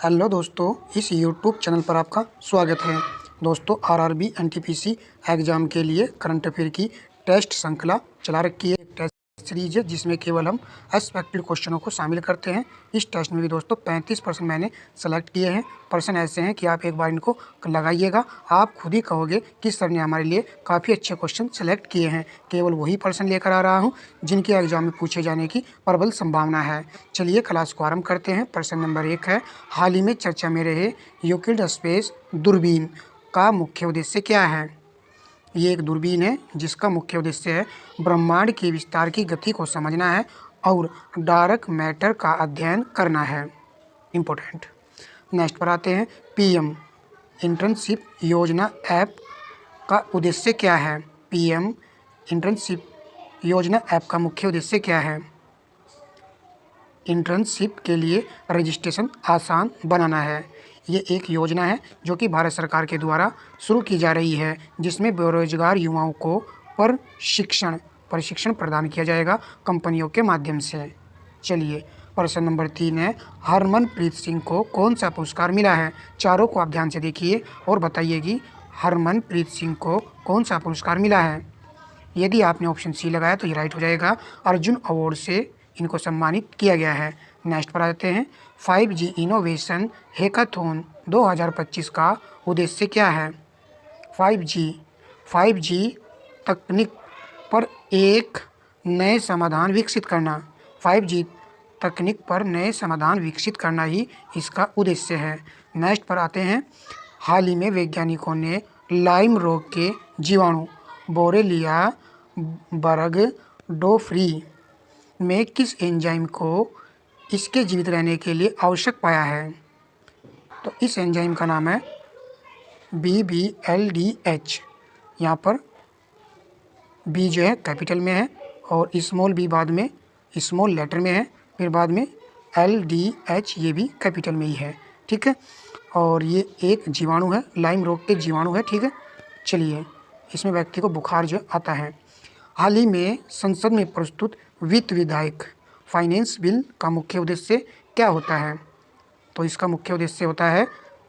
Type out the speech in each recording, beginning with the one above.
Hello दोस्तों, इस YouTube channel पर आपका स्वागत है। दोस्तों, आरआरबी एनटीपीसी एग्ज़ाम के लिए करंट अफेयर की टेस्ट श्रृंखला चला रखी है। एक टेस्ट सीरीज है जिसमें केवल हम एक्सपेक्टेड क्वेश्चनों को शामिल करते हैं। इस टेस्ट में भी दोस्तों 35% मैंने सेलेक्ट किए हैं। पर्सन ऐसे हैं कि आप एक बार इनको लगाइएगा, आप खुद ही कहोगे कि सर ने हमारे लिए काफ़ी अच्छे क्वेश्चन सेलेक्ट किए हैं। केवल वही पर्सन लेकर आ रहा हूँ जिनके एग्जाम में पूछे जाने की प्रबल संभावना है। चलिए क्लास को आरंभ करते हैं। प्रश्न नंबर 1 है, हाल ही में चर्चा में रहे यूक्लिड स्पेस दूरबीन का मुख्य उद्देश्य क्या है? ये एक दूरबीन है जिसका मुख्य उद्देश्य है ब्रह्मांड के विस्तार की गति को समझना है और डार्क मैटर का अध्ययन करना है। इम्पोर्टेंट। नेक्स्ट पर आते हैं, पीएम इंटर्नशिप योजना ऐप का उद्देश्य क्या है? पीएम इंटर्नशिप योजना ऐप का मुख्य उद्देश्य क्या है? इंटर्नशिप के लिए रजिस्ट्रेशन आसान बनाना है। ये एक योजना है जो कि भारत सरकार के द्वारा शुरू की जा रही है, जिसमें बेरोजगार युवाओं को प्रशिक्षण प्रदान किया जाएगा कंपनियों के माध्यम से। चलिए, प्रश्न नंबर 3 है, हरमनप्रीत सिंह को कौन सा पुरस्कार मिला है? चारों को आप ध्यान से देखिए और बताइए कि हरमनप्रीत सिंह को कौन सा पुरस्कार मिला है। यदि आपने ऑप्शन सी लगाया तो ये राइट हो जाएगा। अर्जुन अवार्ड से इनको सम्मानित किया गया है। नेक्स्ट पर आते हैं, 5G इनोवेशन हैकाथॉन 2025 का उद्देश्य क्या है? 5G तकनीक पर एक नए समाधान विकसित करना। 5G तकनीक पर नए समाधान विकसित करना ही इसका उद्देश्य है। नेक्स्ट पर आते हैं, हाल ही में वैज्ञानिकों ने लाइम रोग के जीवाणु बोरेलिया बर्गडोफ्री में किस एंजाइम को इसके जीवित रहने के लिए आवश्यक पाया है? तो इस एंजाइम का नाम है BBLDH। यहाँ पर बी जो है कैपिटल में है और स्मॉल बी बाद में स्मॉल लेटर में है, फिर बाद में LDH ये भी कैपिटल में ही है। ठीक है, और ये एक जीवाणु है, लाइम रोग के जीवाणु है। ठीक है, चलिए, इसमें व्यक्ति को बुखार जो आता है। हाल ही में संसद में प्रस्तुत वित्त विधेयक फाइनेंस बिल का मुख्य उद्देश्य क्या होता है? तो इसका मुख्य उद्देश्य होता है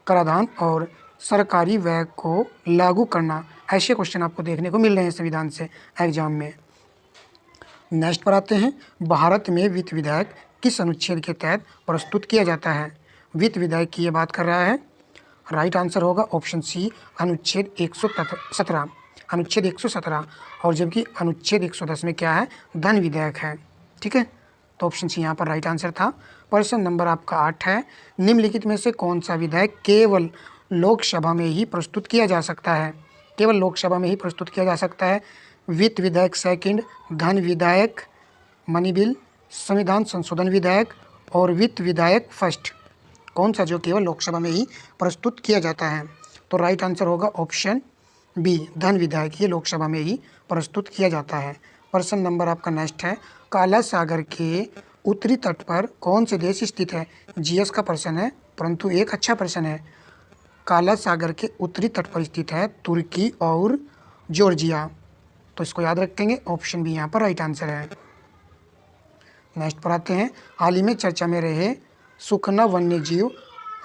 कराधान और सरकारी व्यय को लागू करना। ऐसे क्वेश्चन आपको देखने को मिल रहे हैं संविधान से एग्जाम में। नेक्स्ट पर आते हैं, भारत में वित्त विधेयक किस अनुच्छेद के तहत प्रस्तुत किया जाता है? वित्त विधेयक की ये बात कर रहा है। राइट आंसर होगा ऑप्शन सी, अनुच्छेद 117। अनुच्छेद 117, और जबकि अनुच्छेद 110 में क्या है? धन विधेयक है। ठीक है, तो ऑप्शन सी यहाँ पर राइट आंसर था। प्रश्न नंबर आपका 8 है, निम्नलिखित में से कौन सा विधेयक केवल लोकसभा में ही प्रस्तुत किया जा सकता है? केवल लोकसभा में ही प्रस्तुत किया जा सकता है। वित्त विधेयक सेकंड, धन विधेयक, मनी बिल, संविधान संशोधन विधेयक और वित्त विधेयक फर्स्ट। कौन सा जो केवल लोकसभा में ही प्रस्तुत किया जाता है? तो राइट आंसर होगा ऑप्शन बी, धन विधेयक। ये लोकसभा में ही प्रस्तुत किया जाता है। प्रश्न नंबर आपका नेक्स्ट है, काला सागर के उत्तरी तट पर कौन से देश स्थित है? जीएस का प्रश्न है, परंतु एक अच्छा प्रश्न है। काला सागर के उत्तरी तट पर स्थित है तुर्की और जॉर्जिया। तो इसको याद रखेंगे, ऑप्शन बी यहाँ पर राइट आंसर है। नेक्स्ट पर आते हैं, हाल ही में चर्चा में रहे सुखना वन्यजीव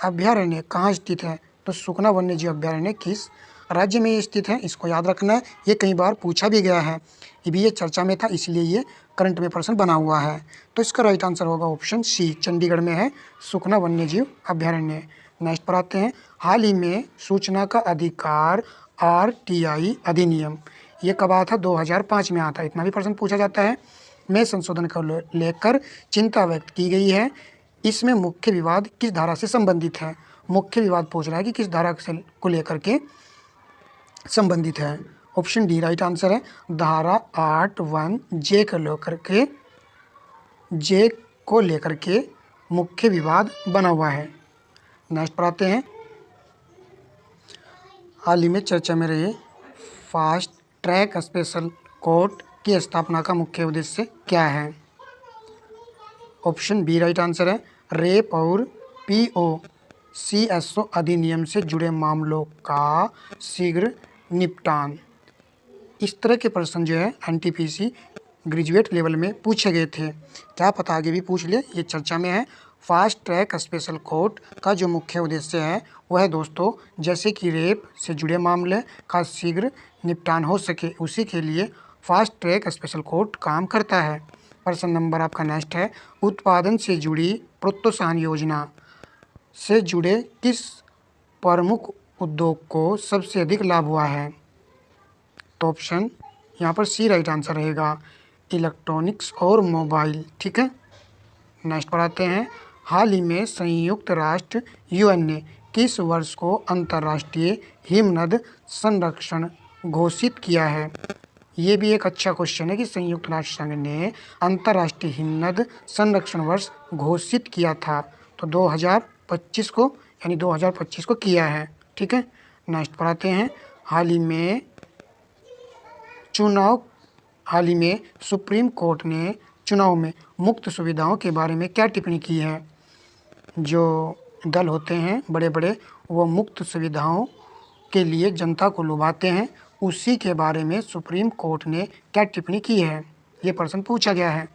अभ्यारण्य कहाँ स्थित है? तो सुखना वन्यजीव अभ्यारण्य किस राज्य में स्थित है? इसको याद रखना है, ये कई बार पूछा भी गया है। ये भी ये चर्चा में था, इसलिए ये करंट में प्रश्न बना हुआ है। तो इसका राइट आंसर होगा ऑप्शन सी, चंडीगढ़ में है सुखना वन्यजीव अभ्यारण्य। नेक्स्ट पर आते हैं, हाल ही में सूचना का अधिकार RTI अधिनियम ये कब आया था? 2005 में आया था। इतना भी प्रश्न पूछा जाता है। में संशोधन को लेकर चिंता व्यक्त की गई है। इसमें मुख्य विवाद किस धारा से संबंधित है? मुख्य विवाद पूछ रहा है कि किस धारा को लेकर के संबंधित है। ऑप्शन डी राइट आंसर है। धारा 8(1) जे को लेकर के मुख्य विवाद बना हुआ है। नेक्स्ट पर आते हैं, हाल ही में चर्चा में रहे फास्ट ट्रैक स्पेशल कोर्ट की स्थापना का मुख्य उद्देश्य क्या है? ऑप्शन बी राइट आंसर है। रेप और POCSO अधिनियम से जुड़े मामलों का शीघ्र निपटान। इस तरह के प्रश्न जो है NTPC ग्रेजुएट लेवल में पूछे गए थे। क्या पता आगे भी पूछ ले, ये चर्चा में है फास्ट ट्रैक स्पेशल कोर्ट का जो मुख्य उद्देश्य है वह है दोस्तों, जैसे कि रेप से जुड़े मामले का शीघ्र निपटान हो सके, उसी के लिए फास्ट ट्रैक स्पेशल कोर्ट काम करता है। प्रश्न नंबर आपका नेक्स्ट है, उत्पादन से जुड़ी प्रोत्साहन योजना से जुड़े किस प्रमुख उद्योग को सबसे अधिक लाभ हुआ है? तो ऑप्शन यहाँ पर सी राइट आंसर रहेगा, इलेक्ट्रॉनिक्स और मोबाइल। ठीक है, नेक्स्ट पर आते हैं। हाल ही में संयुक्त राष्ट्र यूएन ने किस वर्ष को अंतर्राष्ट्रीय हिमनद संरक्षण घोषित किया है? ये भी एक अच्छा क्वेश्चन है कि संयुक्त राष्ट्र संघ ने अंतर्राष्ट्रीय हिमनद संरक्षण वर्ष घोषित किया था, तो 2025 को, यानी 2025 को किया है। ठीक है, नेक्स्ट पर आते हैं। हाल ही में सुप्रीम कोर्ट ने चुनाव में मुक्त सुविधाओं के बारे में क्या टिप्पणी की है? जो दल होते हैं बड़े बड़े, वो मुक्त सुविधाओं के लिए जनता को लुभाते हैं, उसी के बारे में सुप्रीम कोर्ट ने क्या टिप्पणी की है? ये प्रश्न पूछा गया है।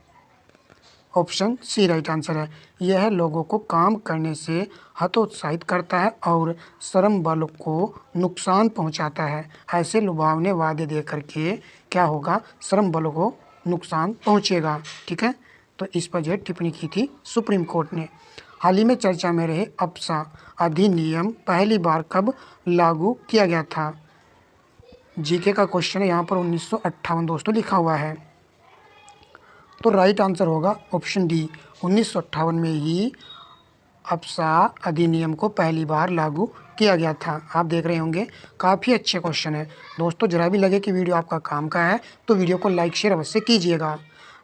ऑप्शन सी राइट आंसर है। यह लोगों को काम करने से हतोत्साहित करता है और श्रम बल को नुकसान पहुंचाता है। ऐसे लुभावने वादे दे करके क्या होगा? श्रम बल को नुकसान पहुंचेगा। ठीक है, तो इस पर जो टिप्पणी की थी सुप्रीम कोर्ट ने। हाल ही में चर्चा में रहे अप्सा अधिनियम पहली बार कब लागू किया गया था? जीके का क्वेश्चन है, यहाँ पर 1958 दोस्तों लिखा हुआ है, तो राइट आंसर होगा ऑप्शन डी, 1958 में ही अप्सा अधिनियम को पहली बार लागू किया गया था। आप देख रहे होंगे, काफ़ी अच्छे क्वेश्चन है दोस्तों। जरा भी लगे कि वीडियो आपका काम का है तो वीडियो को लाइक शेयर अवश्य कीजिएगा।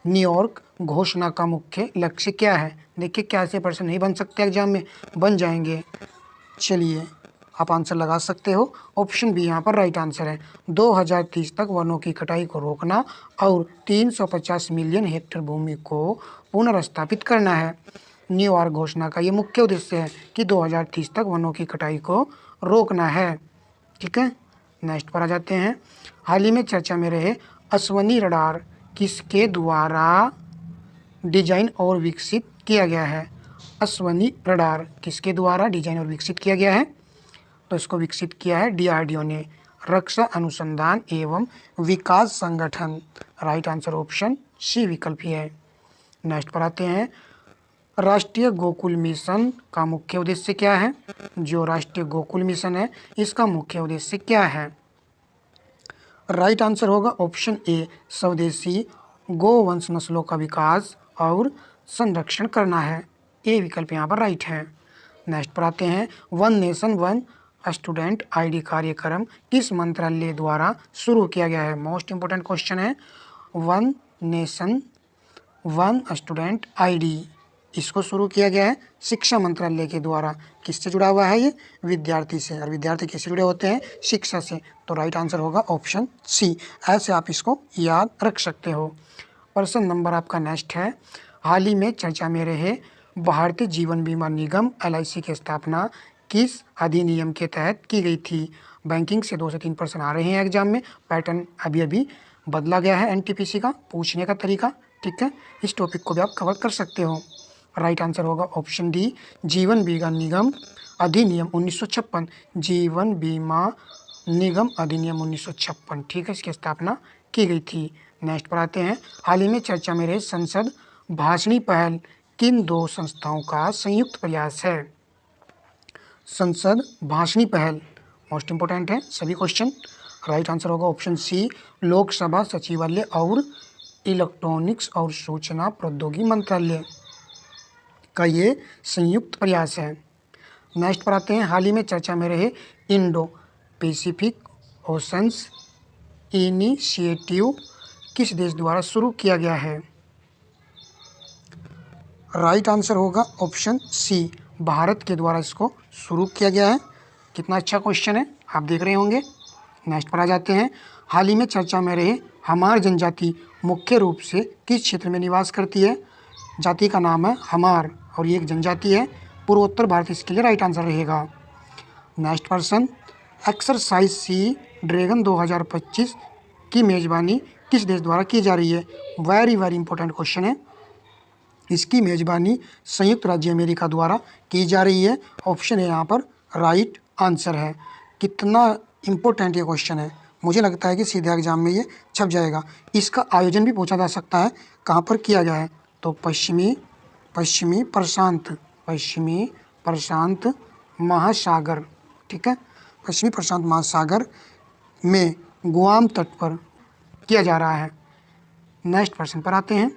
न्यूयॉर्क घोषणा का मुख्य लक्ष्य क्या है? देखिए, क्या ऐसे प्रश्न नहीं बन सकते एग्जाम में? बन जाएंगे। चलिए, आप आंसर लगा सकते हो। ऑप्शन बी यहाँ पर राइट आंसर है। 2030 तक वनों की कटाई को रोकना और 350 मिलियन हेक्टेयर भूमि को पुनर्स्थापित करना है। न्यूयॉर्क घोषणा का ये मुख्य उद्देश्य है कि 2030 तक वनों की कटाई को रोकना है। ठीक है, नेक्स्ट पर आ जाते हैं। हाल ही में चर्चा में रहे अश्वनी रडार किसके द्वारा डिजाइन और विकसित किया गया है? अश्वनी रडार किसके द्वारा डिजाइन और विकसित किया गया है? तो इसको विकसित किया है डीआरडीओ ने, रक्षा अनुसंधान एवं विकास संगठन। राइट आंसर ऑप्शन सी विकल्प ही है। नेक्स्ट पर आते हैं। राष्ट्रीय गोकुल मिशन का मुख्य उद्देश्य क्या है? जो राष्ट्रीय गोकुल मिशन है, इसका मुख्य उद्देश्य क्या है? राइट आंसर होगा ऑप्शन ए, स्वदेशी गोवंश नस्लों का विकास और संरक्षण करना है। ए विकल्प यहाँ पर राइट है। नेक्स्ट पर आते हैं। One nation one student ID कार्यक्रम किस मंत्रालय द्वारा शुरू किया गया है? मोस्ट इंपोर्टेंट क्वेश्चन है। One nation one student ID, इसको शुरू किया गया है शिक्षा मंत्रालय के द्वारा। किससे जुड़ा हुआ है? ये विद्यार्थी से, और विद्यार्थी किससे जुड़े होते हैं? शिक्षा से। तो राइट आंसर होगा ऑप्शन सी। ऐसे आप इसको याद रख सकते हो। प्रश्न नंबर आपका नेक्स्ट है। हाल ही में चर्चा में रहे भारतीय जीवन बीमा निगम LIC की स्थापना किस अधिनियम के तहत की गई थी? बैंकिंग से 2 से 3 प्रश्न आ रहे हैं एग्जाम में। पैटर्न अभी बदला गया है NTPC का पूछने का तरीका। ठीक है, इस टॉपिक को भी आप कवर कर सकते हो। राइट आंसर होगा ऑप्शन डी, जीवन बीमा निगम अधिनियम 1956। जीवन बीमा निगम अधिनियम 1956, ठीक है, इसकी स्थापना की गई थी। नेक्स्ट पर आते हैं। हाल ही में चर्चा में रहे संसद भाषणी पहल किन 2 संस्थाओं का संयुक्त प्रयास है? संसद भाषणी पहल मोस्ट इंपोर्टेंट है सभी क्वेश्चन। राइट आंसर होगा ऑप्शन सी, लोकसभा सचिवालय और इलेक्ट्रॉनिक्स और सूचना प्रौद्योगिकी मंत्रालय का ये संयुक्त प्रयास है। नेक्स्ट पर आते हैं। हाल ही में चर्चा में रहे इंडो पैसिफिक ओशंस इनिशिएटिव किस देश द्वारा शुरू किया गया है? राइट आंसर होगा ऑप्शन सी, भारत के द्वारा इसको शुरू किया गया है। कितना अच्छा क्वेश्चन है, आप देख रहे होंगे। नेक्स्ट पर आ जाते हैं। हाल ही में चर्चा में रहे हमार जनजाति मुख्य रूप से किस क्षेत्र में निवास करती है? जाति का नाम है हमार और ये एक जनजाति है पूर्वोत्तर भारत, इसके लिए राइट आंसर रहेगा। Next person, exercise sea dragon 2025 की मेज़बानी किस देश द्वारा की जा रही है? वेरी इंपॉर्टेंट क्वेश्चन है। इसकी मेज़बानी संयुक्त राज्य अमेरिका द्वारा की जा रही है। ऑप्शन है यहाँ पर राइट आंसर है। कितना इम्पोर्टेंट ये क्वेश्चन है, मुझे लगता है कि सीधे एग्जाम में ये छप जाएगा। इसका आयोजन भी पूछा जा सकता है, कहाँ पर किया गया है, तो पश्चिमी प्रशांत महासागर, ठीक है, पश्चिमी प्रशांत महासागर में गुआम तट पर किया जा रहा है। नेक्स्ट प्रश्न पर आते हैं।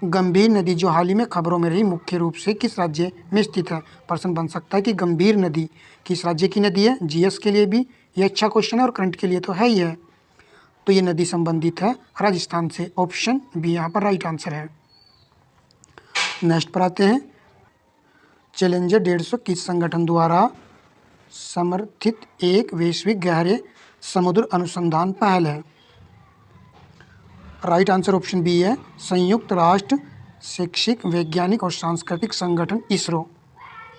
गंभीर नदी जो हाल ही में खबरों में रही मुख्य रूप से किस राज्य में स्थित है। प्रश्न बन सकता है कि गंभीर नदी किस राज्य की नदी है। जीएस के लिए भी ये अच्छा क्वेश्चन है और करंट के लिए तो है ही है। तो ये नदी संबंधित है राजस्थान से। ऑप्शन बी यहाँ पर राइट आंसर है। नेक्स्ट पर आते हैं। चैलेंजर 150 किस संगठन द्वारा समर्थित एक वैश्विक गहरे समुद्र अनुसंधान पहल है। राइट आंसर ऑप्शन बी है संयुक्त राष्ट्र शैक्षिक वैज्ञानिक और सांस्कृतिक संगठन इसरो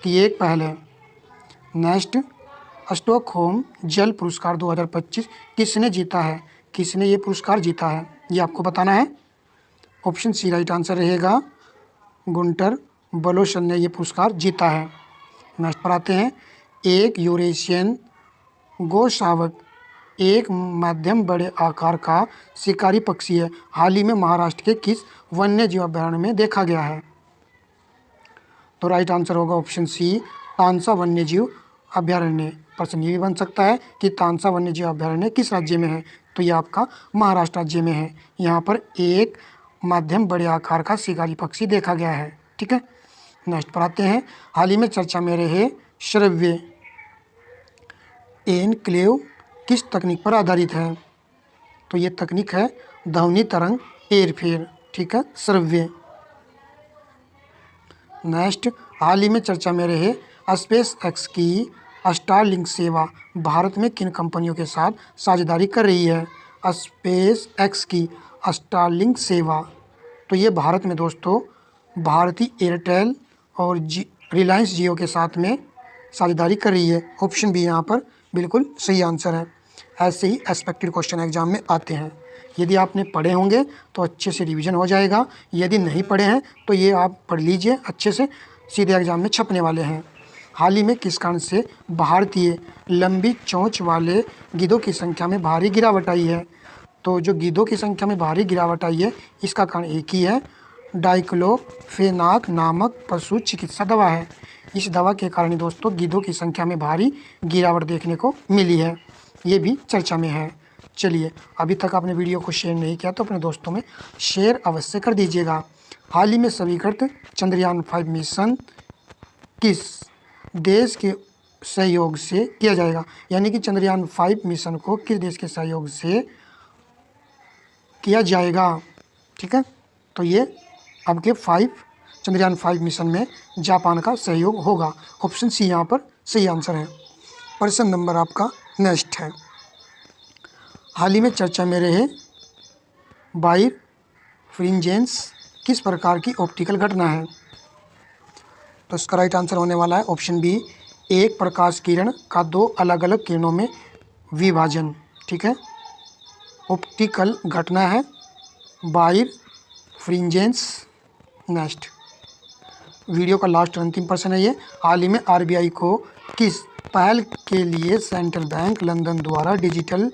की एक पहल है। नेक्स्ट, स्टॉकहोम जल पुरस्कार 2025 किसने जीता है। किसने ये पुरस्कार जीता है, ये आपको बताना है। ऑप्शन सी राइट आंसर रहेगा, गुंटर बलोशन ने ये पुरस्कार जीता है। नेक्स्ट पर आते हैं। एक यूरेशियन गोशावक एक मध्यम बड़े आकार का शिकारी पक्षी है, हाल ही में महाराष्ट्र के किस वन्य जीव अभयारण्य में देखा गया है। तो राइट आंसर होगा ऑप्शन सी तानसा वन्य जीव अभयारण्य। प्रश्न ये भी बन सकता है कि तानसा वन्य जीव अभयारण्य किस राज्य में है, तो ये आपका महाराष्ट्र राज्य में है। यहाँ पर एक मध्यम बड़े आकार का शिकारी पक्षी देखा गया है, ठीक है। नेक्स्ट पर आते हैं। हाल ही में चर्चा में रहे श्रव्य एनक्लेव किस तकनीक पर आधारित है, तो ये तकनीक है ध्वनि तरंग हेरफेर, ठीक है, श्रव्य। नेक्स्ट, हाल ही में चर्चा में रहे स्पेस एक्स की स्टारलिंक सेवा भारत में किन कंपनियों के साथ साझेदारी कर रही है। स्पेस एक्स की स्टारलिंक सेवा, तो ये भारत में दोस्तों भारती एयरटेल और रिलायंस जियो के साथ में साझेदारी कर रही है। ऑप्शन बी यहाँ पर बिल्कुल सही आंसर है। ऐसे ही एक्सपेक्टेड क्वेश्चन एग्जाम में आते हैं। यदि आपने पढ़े होंगे तो अच्छे से रिवीजन हो जाएगा, यदि नहीं पढ़े हैं तो ये आप पढ़ लीजिए अच्छे से, सीधे एग्जाम में छपने वाले हैं। हाल ही में किस कारण से भारतीय लंबी चोंच वाले गिद्धों की संख्या में भारी गिरावट आई है। तो जो गिद्धों की संख्या में भारी गिरावट आई है इसका कारण एक ही है, डाइक्लोफेनाक नामक पशु चिकित्सा दवा है। इस दवा के कारण दोस्तों गिद्धों की संख्या में भारी गिरावट देखने को मिली है, ये भी चर्चा में है। चलिए, अभी तक आपने वीडियो को शेयर नहीं किया तो अपने दोस्तों में शेयर अवश्य कर दीजिएगा। हाल ही में स्वीकृत चंद्रयान 5 मिशन किस देश के सहयोग से किया जाएगा, यानी कि चंद्रयान 5 मिशन को किस देश के सहयोग से किया जाएगा, ठीक है। तो ये अब के चंद्रयान 5 मिशन में जापान का सहयोग होगा। ऑप्शन सी यहाँ पर सही आंसर है। प्रश्न नंबर आपका नेक्स्ट है। हाल ही में चर्चा में रहे बायरफ्रिंजेंस किस प्रकार की ऑप्टिकल घटना है, तो इसका राइट आंसर होने वाला है ऑप्शन बी एक प्रकाश किरण का दो अलग अलग किरणों में विभाजन, ठीक है, ऑप्टिकल घटना है बायरफ्रिंजेंस। नेक्स्ट, वीडियो का लास्ट अंतिम प्रश्न है ये। हाल ही में आरबीआई को किस पहल के लिए सेंट्रल बैंक लंदन द्वारा डिजिटल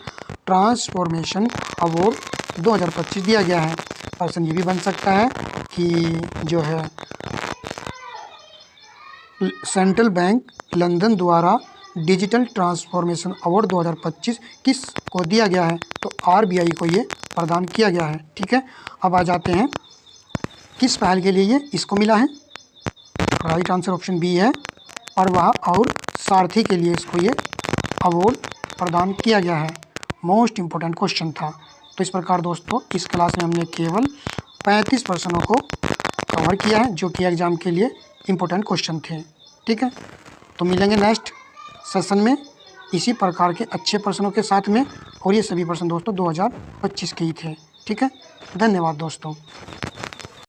ट्रांसफॉर्मेशन अवार्ड 2025 दिया गया है। प्रश्न ये भी बन सकता है कि जो है सेंट्रल बैंक लंदन द्वारा डिजिटल ट्रांसफॉर्मेशन अवार्ड 2025 किस को दिया गया है, तो आरबीआई को ये प्रदान किया गया है, ठीक है। अब आ जाते हैं किस पहल के लिए ये इसको मिला है। राइट आंसर ऑप्शन बी है प्रवाह और सारथी के लिए इसको ये अवार्ड प्रदान किया गया है। मोस्ट इम्पोर्टेंट क्वेश्चन था। तो इस प्रकार दोस्तों इस क्लास में हमने केवल 35 प्रश्नों को कवर किया है जो कि एग्ज़ाम के लिए इम्पोर्टेंट क्वेश्चन थे, ठीक है। तो मिलेंगे नेक्स्ट सेशन में इसी प्रकार के अच्छे प्रश्नों के साथ में, और ये सभी प्रश्न दोस्तों 2025 के ही थे, ठीक है। धन्यवाद दोस्तों।